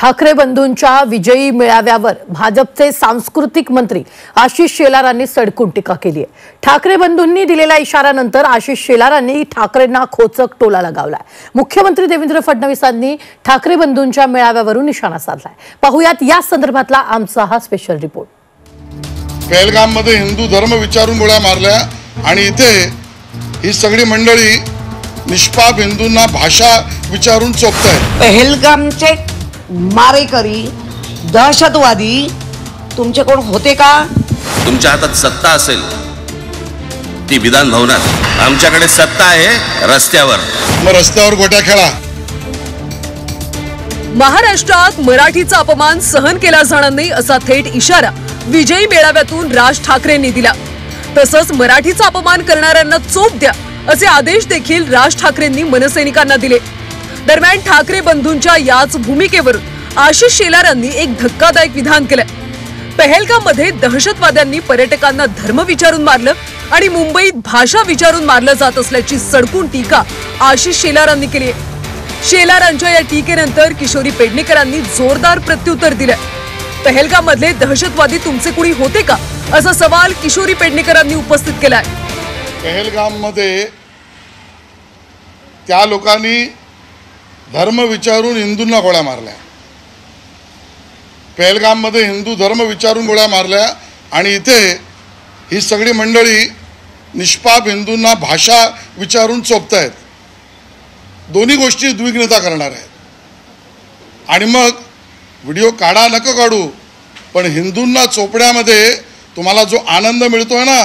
ठाकरे बंधूंच्या विजयी मेळाव्यावर भाजपचे सांस्कृतिक मंत्री आशिष शेलारांनी सडकून टीका केली आहे। ठाकरे बंधूंनी दिलेल्या इशाऱ्यानंतर आशिष शेलारांनी ठाकरेंना खोचक टोला लगावलाय। मुख्यमंत्री देवेंद्र फडणवीसांनी ठाकरे बंधूंच्या मेळाव्यावरून निशाणा साधलाय। पाहुयात या संदर्भातला आमचा हा स्पेशल रिपोर्ट। पहलगाम मध्ये हिंदू धर्म विचारून गोळ्या मारल्या आणि इथे ही सगळी मंडळी निष्पाप हिंदूंना भाषा विचारून चोपतायत। पहलगामचे मारेकरी दहशतवादी तुमचे कोण होते का? तुमच्या हातात सत्ता असेल ती विधान भवनात, आमच्याकडे सत्ता आहे रस्त्यावर। मग रस्त्यावर गोट्या खेळा। महाराष्ट्रात मराठीचा अपमान सहन केला जाणार नाही असा थेट इशारा विजयी मेळाव्यातून राज ठाकरेंनी दिला। तसंच मराठीचा अपमान करणाऱ्यांना चोप द्या असे आदेश देखील राज ठाकरेंनी मनसैनिकांना दिले। दरम्यान ठाकरे बंधूंच्या याच भूमिकेवरून आशिष शेलारांनी एक धक्कादायक विधान केलं। पहलगाम मध्ये दहशतवाद्यांनी पर्यटकांना धर्म विचारून मारलं आणि मुंबईत भाषा विचारून मारलं जात असल्याची सडकून टीका आशिष शेलारांनी केली आहे। शेलारांच्या या टीकेनंतर किशोरी पेडणेकरांनी जोरदार प्रत्युत्तर दिलं। पहलगाम मधले दहशतवादी तुमचे कुणी होते का असा सवाल किशोरी पेडणेकरांनी उपस्थित केलाय। पहलगाम मध्ये त्या लोकांनी धर्म विचारून हिंदूंना गोळ्या मारल्या। पहलगाम मध्ये हिंदू धर्म विचारून गोळ्या मारल्या आणि इथे ही सगळी मंडळी निष्पाप हिंदूंना भाषा विचारून चोपतायत। दोन्ही गोष्टी उद्विग्नता करणार आहेत। आणि मग व्हिडिओ काढा नको काढू, पण हिंदूंना चोपण्यामध्ये तुम्हाला जो आनंद मिळतोय ना,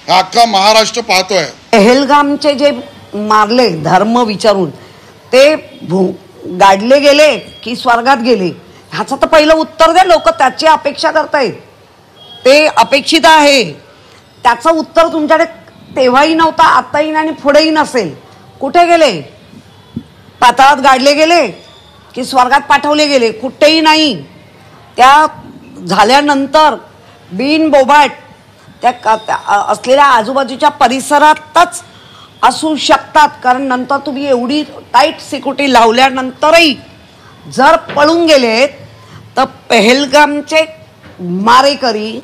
हा अख्खा महाराष्ट्र पाहतोय। पहलगामचे जे मारले धर्म विचारून ते गाडले गेले की स्वर्गात गेले, ह्याचं तर पहिलं उत्तर द्या। लोक त्याची अपेक्षा करतायत, ते अपेक्षित आहे। त्याचं उत्तर तुमच्याकडे तेव्हाही नव्हता, आताही नाही आणि पुढेही नसेल। कुठे गेले? पाताळात गाडले गेले की स्वर्गात पाठवले गेले? कुठेही नाही। त्या झाल्यानंतर बिनबोबाट त्या असलेल्या आजूबाजूच्या परिसरातच असू शकतात, कारण नंतर तुम्ही एवढी टाईट सिक्युरिटी लावल्यानंतरही जर पळून गेलेत तर पहलगामचे मारेकरी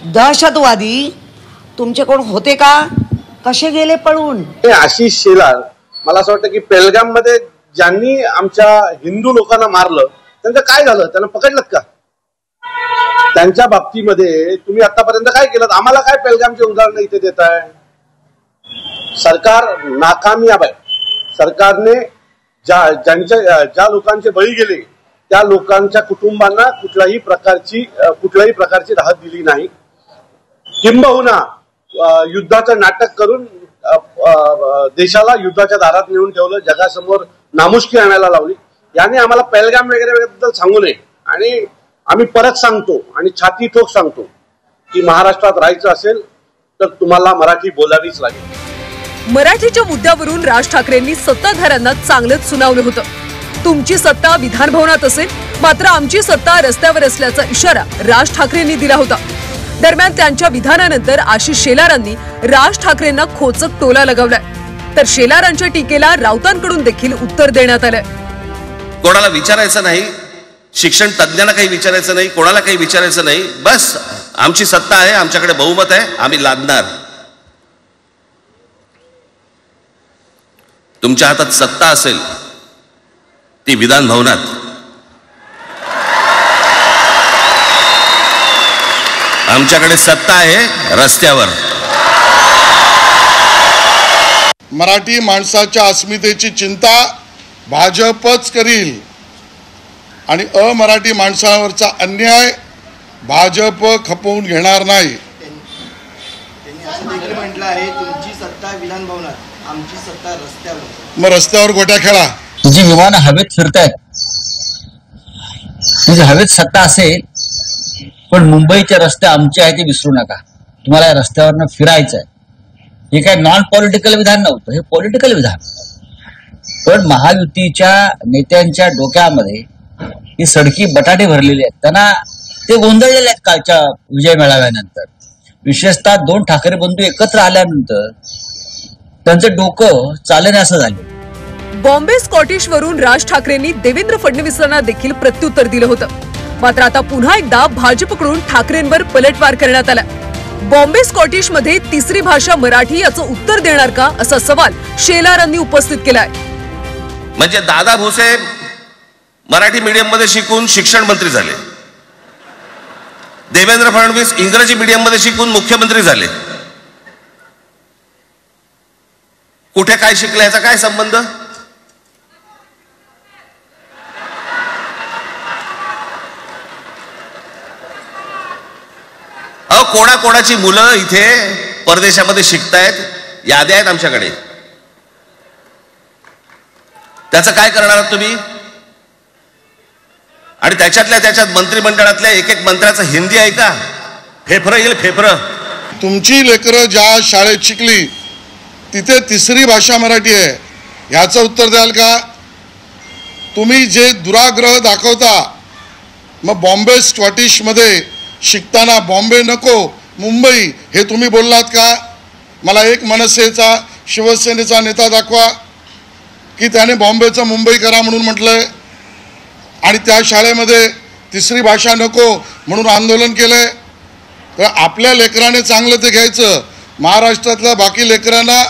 दहशतवादी तुमचे कोण होते का? कसे गेले पळून? आशिष शेलार, मला असं वाटतं की पहलगाम मध्ये ज्यांनी आमच्या हिंदू लोकांना मारलं त्यांचं काय झालं? त्यांना पकडलं का? त्यांच्या बाबतीमध्ये तुम्ही आतापर्यंत काय केलं? आम्हाला काय पहलगामचे उदाहरण इथे देताय? सरकार नाकामयाब आहे। सरकारने ज्या लोकांचे बळी गेले त्या लोकांच्या कुटुंबांना कुठल्याही प्रकारची राहत दिली नाही। किंबहुना युद्धाचं नाटक करून देशाला युद्धाच्या दारात नेऊन ठेवलं, जगासमोर नामुष्की आणायला लावली। याने आम्हाला पहलगाम वगैरे बद्दल सांगू नये। आणि आम्ही परत सांगतो आणि छाती ठोक सांगतो की महाराष्ट्रात राहायचं असेल तर तुम्हाला मराठी बोलावीच लागेल। मराठीच्या मुद्द्यावरून राज ठाकरेंनी सत्ताधाऱ्यांना चांगलंच सुनावलं होतं। तुमची सत्ता विधान भवनात असेल, मात्र आमची सत्ता रस्त्यावर असल्याचा इशारा राज ठाकरेंनी दिला होता। दरम्यान त्यांच्या विधानानंतर आशिष शेलारांनी राज ठाकरेंना खोचक टोला लगावलाय। तर शेलारांच्या टीकेला राऊतांकडून देखील उत्तर देण्यात आलंय। कोणाला विचारायचं नाही, शिक्षण तज्ञांना काही विचारायचं नाही, कोणाला काही विचारायचं नाही। बस आमची सत्ता आहे, आमच्याकडे बहुमत आहे, आम्ही लादणार। तुमच्या हातात सत्ता असेल ती विधान भवनात, आमच्याकडे सत्ता आहे रस्त्यावर। मराठी माणसाच्या अस्मितेची चिंता भाजपच करील आणि अमराठी माणसावरचा अन्याय भाजप खपवून घेणार नाही। म्हटलं आहे तुमची सत्ता विधान भवनात, आमची सत्ता रस्त्यावर। मग रस्त्यावर गोट्या खेळा। जी विमानं हवेत फिरतायत तुझी हवेत सत्ता असेल, पण मुंबईचे रस्ते आमचे आहे ते विसरू नका। तुम्हाला या रस्त्यावरनं फिरायचं आहे। हे काय नॉन पॉलिटिकल विधान नव्हतं, हे पॉलिटिकल विधान। पण महायुतीच्या नेत्यांच्या डोक्यामध्ये ही सडकी बटाटे भरलेले आहेत, त्यांना ते गोंधळलेले आहेत कालच्या विजय मेळाव्यानंतर। विशेषतः दोन ठाकरे बंधू एकत्र आल्यानंतर त्यांचं डोकं चालेना असं झालं। बॉम्बे स्कॉटिश वरून राज ठाकरेंनी देवेंद्र फडणवीसांना देखील प्रत्युत्तर दिलं होतं. मात्र आता पुन्हा एकदा भाजपकडून ठाकरेंवर पलटवार करण्यात आला. बॉम्बे स्कॉटिश मध्ये तिसरी भाषा मराठी याचं उत्तर देणार का असा सवाल शेलारांनी उपस्थित केलाय. म्हणजे दादा भुसे मराठी मीडियम मध्ये शिकून शिक्षण मंत्री झाले, देवेंद्र फडणवीस इंग्रजी मीडियम मध्ये शिकून मुख्यमंत्री झाले. कुठे काय शिकले याचा काय संबंध? कोणाकोणाची मुलं इथे परदेशामध्ये शिकतायत, याद्या आहेत आमच्याकडे. त्याचं काय करणार आहात तुम्ही? आणि त्याच्यात मंत्रिमंडळातल्या एक एक मंत्र्याचं हिंदी आहे का? फेफरं येईल फेफरं. तुमची लेकरं ज्या शाळेत शिकली तिथे तिसरी भाषा मराठी आहे, ह्याचं उत्तर द्याल का? तुम्ही जे दुराग्रह दाखवता, मग बॉम्बे स्कॉटिशमध्ये शिकताना बॉम्बे नको मुंबई हे तुम्ही बोललात का? मला एक मनसेचा शिवसेनेचा नेता दाखवा की त्याने बॉम्बेचं मुंबई करा म्हणून म्हटलंय आणि त्या शाळेमध्ये तिसरी भाषा नको म्हणून आंदोलन केलंय. तर आपल्या लेकराने चांगलं ते घ्यायचं, महाराष्ट्रातल्या बाकी लेकरांना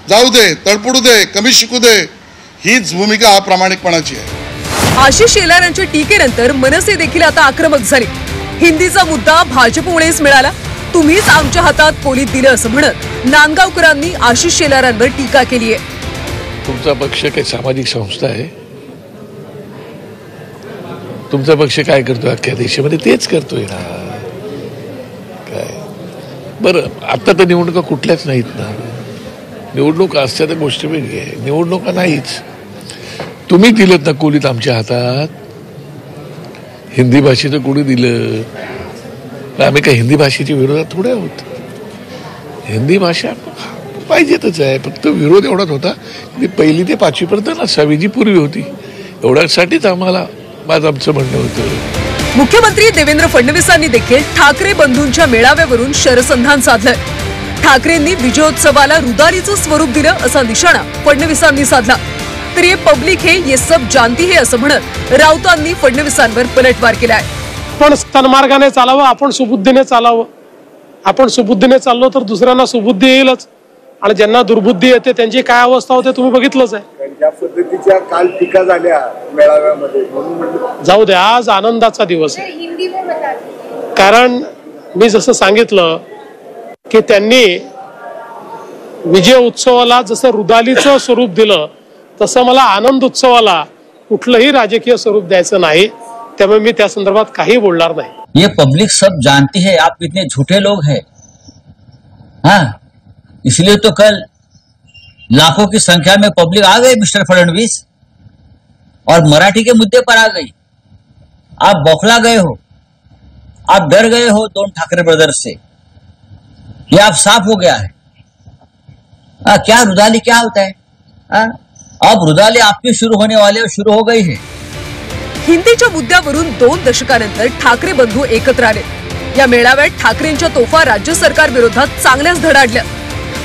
जाऊ दे, तडपडू दे, कमी शिकू दे, हीच भूमिका प्रामाणिकपणाची आहे. आशिष शेलार यांच्या टीकेनंतर मनसे देखील आता आक्रमक झाली. हिंदीचा मुद्दा भाजपमुळेच मिळाला, तुम्हीच आमच्या हातात पोलीस दिलं असं म्हणत नांदगावकरांनी आशिष शेलारांवर टीका केली आहे. तुमचा पक्ष काही सामाजिक संस्था आहे? तुमचा पक्ष काय करतोय अख्ख्या देशामध्ये? तेच करतोय ना. काय बरं, आता तर निवडणुका कुठल्याच नाहीत ना. निवडणूक असल्या तर गोष्ट वेगळी आहे, निवडणुका नाहीच. तुम्ही दिलं ना कोलीत आमच्या हातात. हिंदी भाषेचं कोणी दिलं? आम्ही काय हिंदी भाषेच्या विरोधात थोडे आहोत. हिंदी भाषा पाहिजेतच आहे, फक्त विरोध एवढाच होता की 1ली ते 5वीपर्यंत नसावी, जी पूर्वी होती. एवढ्यासाठीच आमचं म्हणणं होतं. मुख्यमंत्री देवेंद्र फडणवीसांनी देखील ठाकरे बंधूंच्या मेळाव्यावरून शरसंधान साधलंय. ठाकरेंनी विजयोत्सवाला रुदारीचं स्वरूप दिलं असा निशाणा फडणवीसांनी साधला. तर ये पब्लिक है, ये सब जानती है असं म्हणत राऊतांनी फडणवीसांवर पलटवार केलाय. पण तन्मार्गाने चालावं, आपण सुबुद्धीने चालावं. आपण सुबुद्धीने चाललो तर दुसऱ्यांना सुबुद्धी येईलच, आणि ज्यांना दुर्बुद्धी येते त्यांची काय अवस्था होते तुम्ही बघितलंच आहे. ज्या पद्धतीच्या काल टीका झाल्या मेळाव्यामध्ये, जाऊ दे, आज आनंदाचा दिवस आहे. कारण मी जसं सांगितलं की त्यांनी विजय उत्सवाला जसं रुदालीचं स्वरूप दिलं, तसं मला आनंद उत्सवाला कुठलंही राजकीय स्वरूप द्यायचं नाही. त्यामुळे मी त्या संदर्भात काही बोलणार नाही. ये पब्लिक सब जानती है आप कितने झूठे लोग हैं. हाँ, इसलिए तो कल लाखों की संख्या में पब्लिक आ गई मिस्टर फडणवीस और मराठी के मुद्दे पर आ गई. आप बौखला गए हो, आप डर गए हो दोनों ठाकरे ब्रदर्स से. ये आप साफ हो गया है. क्या रुदाली क्या होता है? अब रुदाली आपकी शुरू होने वाली और शुरू हो गई है. हिंदीच्या मुद्द्यावरून 2 दशकानंतर ठाकरे बंधू एकत्र आले. या मेळाव्यात ठाकरेंच्या तोफा राज्य सरकार विरोधात चांगल्याच धडाडल्या.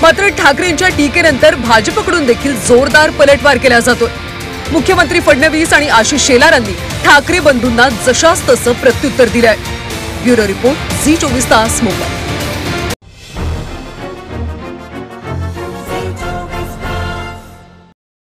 मात्र ठाकरेंच्या टीकेनंतर भाजपकडून देखील जोरदार पलटवार केला जातोय. मुख्यमंत्री फडणवीस आणि आशिष शेलारांनी ठाकरे बंधूंना जशास तसं प्रत्युत्तर दिलंय. ब्युरो रिपोर्ट, झी 24 तास, मुंबई.